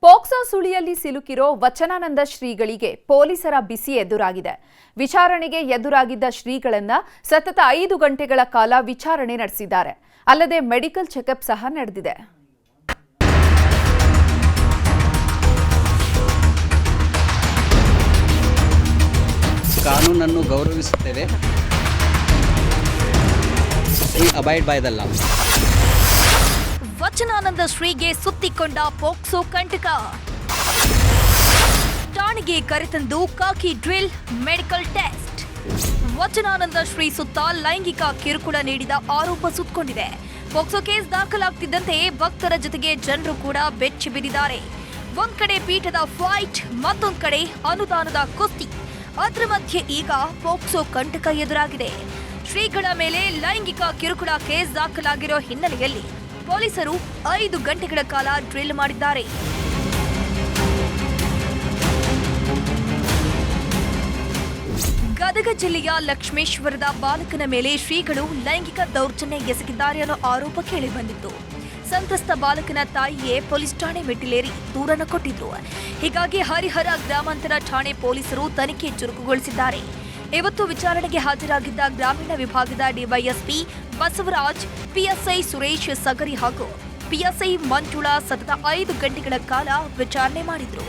POCSO ಸುಳಿಯಲ್ಲಿ ಸಿಲುಕಿರೋ Vachanananda ಶ್ರೀಗಳಿಗೆ ಪೊಲೀಸರ ಬಿಸಿ ಎದುರಾಗಿದೆ. ವಿಚಾರಣೆಗೆ ಎದುರಾಗಿದ್ದ ಶ್ರೀಗಳನ್ನ ಸತತ 5 ಗಂಟೆಗಳ ಕಾಲ ವಿಚಾರಣೆ ನಡೆಸಿದ್ದಾರೆ. ಅಲ್ಲದೆ ಮೆಡಿಕಲ್ ಚೆಕಪ್ ಸಹ ನಡೆದಿದೆ. ಕಾನೂನನ್ನು ಗೌರವಿಸುತ್ತೇವೆ. We abide by the law. Vachanananda ಶ್ರೀಗೆ ಸುತ್ತಿಕೊಂಡ ಪೋಕ್ಸೋ ಕಂಟಕ. ಠಾಣೆಗೆ ಕರೆತಂದು ಕಾಕಿ drill, medical test. Vachanananda Shri ಸುತ್ತ ಲೈಂಗಿಕ ಕಿರುಕುಳ ನೀಡಿದ ಆರೋಪ ಸುತ್ತಕೊಂಡಿದೆ. ಪೋಕ್ಸೋ ಕೇಸ್ ದಾಖಲಾಗ್ತಿದ್ದಂತೆ ಭಕ್ತರ ಜೊತೆಗೆ ಜನರು ಕೂಡ ಬೆಚ್ಚಿ ಬಿದ್ದಿದ್ದಾರೆ. ಒಂದ್ ಕಡೆ ಪೀಠದ ಫೈಟ್, ಮತ್ತೊಂದ್ ಕಡೆ ಅನುದಾನದ ಕುಸ್ತಿ. ಅದರ ಮಧ್ಯೆ ಈಗ ಪೋಕ್ಸೋ ಕಂಟಕ ಎದುರಾಗಿದೆ. ಶ್ರೀಗಳ ಮೇಲೆ ಲೈಂಗಿಕ ಕಿರುಕುಳ ಕೇಸ್ ದಾಖಲಾಗಿರೋ ಹಿನ್ನೆಲೆಯಲ್ಲಿ ಪೊಲೀಸರು 5 ಗಂಟೆಗಳ ಕಾಲ ಡ್ರಿಲ್ ಮಾಡಿದ್ದಾರೆ. ಗದಗ ಜಿಲ್ಲೆಯ ಲಕ್ಷ್ಮೇಶ್ವರದ ಬಾಲಕನ ಮೇಲೆ ಶ್ರೀಗಳು ಲೈಂಗಿಕ ದೌರ್ಜನ್ಯ ಎಸಗಿದ್ದಾರೆ ಅನ್ನೋ ಆರೋಪ ಕೇಳಿಬಂದಿತ್ತು. ಸಂತ್ರಸ್ತ ಬಾಲಕನ ತಾಯಿಯೇ ಪೊಲೀಸ್ ಠಾಣೆ ಮೆಟ್ಟಿಲೇರಿ ದೂರನ್ನು ಕೊಟ್ಟಿದ್ರು. ಹೀಗಾಗಿ ಹರಿಹರ ಗ್ರಾಮಾಂತರ ಠಾಣೆ ಪೊಲೀಸರು ತನಿಖೆ ಚುರುಕುಗೊಳಿಸಿದ್ದಾರೆ. ಇವತ್ತು ವಿಚಾರಣೆಗೆ ಹಾಜರಾಗಿದ್ದ ಗ್ರಾಮೀಣ ವಿಭಾಗದ ಡಿವೈಎಸ್ಪಿ ಬಸವರಾಜ್, ಪಿಎಸ್ಐ ಸುರೇಶ್ ಸಗರಿ ಹಾಗೂ ಪಿಎಸ್ಐ ಮಂಜುಳಾ ಸತತ 5 ಗಂಟೆಗಳ ಕಾಲ ವಿಚಾರಣೆ ಮಾಡಿದ್ರು.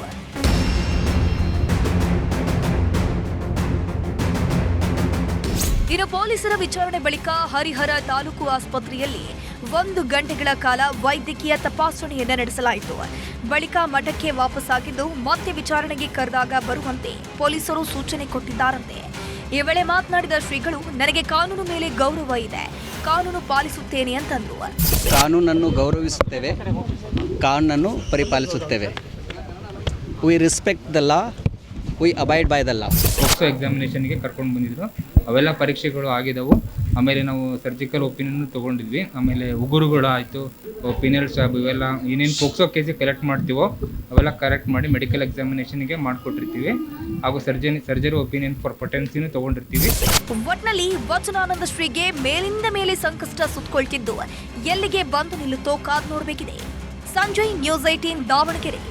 ಇನ್ನು ಪೊಲೀಸರ ವಿಚಾರಣೆ ಬಳಿಕ ಹರಿಹರ ತಾಲೂಕು ಆಸ್ಪತ್ರೆಯಲ್ಲಿ 1 ಗಂಟೆಗಳ ಕಾಲ ವೈದ್ಯಕೀಯ ತಪಾಸಣೆಯನ್ನು ನಡೆಸಲಾಯಿತು. ಬಳಿಕ ಮಠಕ್ಕೆ ವಾಪಸ್ಸಾಗಿದ್ದು ಮತ್ತೆ ವಿಚಾರಣೆಗೆ ಕರೆದಾಗ ಬರುವಂತೆ ಪೊಲೀಸರು ಸೂಚನೆ ಕೊಟ್ಟಿದ್ದಾರಂತೆ. ಈ ವೇಳೆ ಮಾತನಾಡಿದ ಶ್ರೀಗಳು, ನನಗೆ ಕಾನೂನು ಮೇಲೆ ಗೌರವ ಇದೆ, ಕಾನೂನು ಪಾಲಿಸುತ್ತೇನೆ ಅಂತಂದ್ರು. ಕಾನೂನನ್ನು ಗೌರವಿಸುತ್ತೇವೆ, ಕಾನೂನನ್ನು ಪರಿಪಾಲಿಸುತ್ತೇವೆ. We respect the law, we abide by the law. POCSO ಎಕ್ಸಾಮಿನೇಷನ್ಗೆ ಕರ್ಕೊಂಡು ಬಂದಿದ್ರು. ಅವೆಲ್ಲ ಪರೀಕ್ಷೆಗಳು ಆಗಿದ್ದವು. ಆಮೇಲೆ ನಾವು ಸರ್ಜಿಕಲ್ ಒಪಿನಿಯನ್ ತೊಗೊಂಡಿದ್ವಿ. ಆಮೇಲೆ ಉಗುರುಗಳು ಆಯಿತು, ಪಿನಲ್ ಸ್ವಾಬ್, ಇವೆಲ್ಲ ಏನೇನು ಪೋಕ್ಸೋ ಕೇಸಿಗೆ ಕಲೆಕ್ಟ್ ಮಾಡ್ತೀವೋ ಅವೆಲ್ಲ ಕರೆಕ್ಟ್ ಮಾಡಿ ಮೆಡಿಕಲ್ ಎಕ್ಸಾಮಿನೇಷನ್ಗೆ ಮಾಡಿಕೊಟ್ಟಿರ್ತೀವಿ. ಹಾಗೂ ಸರ್ಜರಿ ಒಪಿನಿಯನ್ ಫಾರ್ ಪೊಟೆನ್ಸಿನೂ ತೊಗೊಂಡಿರ್ತೀವಿ. ಒಟ್ನಲ್ಲಿ ವಚನಾನಂದ ಶ್ರೀಗೆ ಮೇಲಿಂದ ಮೇಲೆ ಸಂಕಷ್ಟ ಸುತ್ತಕೊಳ್ತಿದ್ದು ಎಲ್ಲಿಗೆ ಬಂದು ನಿಲ್ಲುತ್ತೋ ಕಾದು ನೋಡಬೇಕಿದೆ. ಸಂಜಯ್, ನ್ಯೂಸ್ 18 ದಾವಣಗೆರೆ.